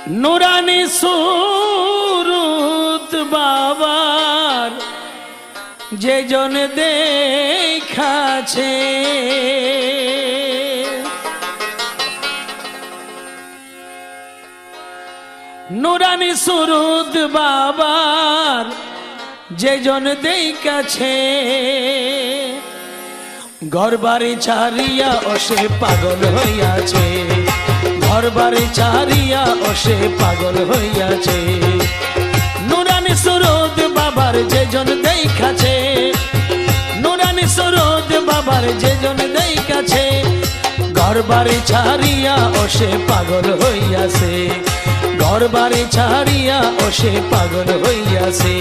নুরানি সুরুত বাবার যে জন দেখাছে নুরানি সুরুত বাবার যে জন দেখাছে ঘরবাড়ি ছাড়িয়া ওসে পাগল হইয়াছে ঘরবাড়ি ছাড়িয়া ওসে পাগল হইয়াছে নুরানি সুরুত বাবার যে জন দেখাছে নুরানি সুরুত বাবার যে জন দেখাছে ঘরবাড়ি ছাড়িয়া ওসে পাগল হইয়াছে ঘরবাড়ি ছাড়িয়া ওসে পাগল হইয়াছে।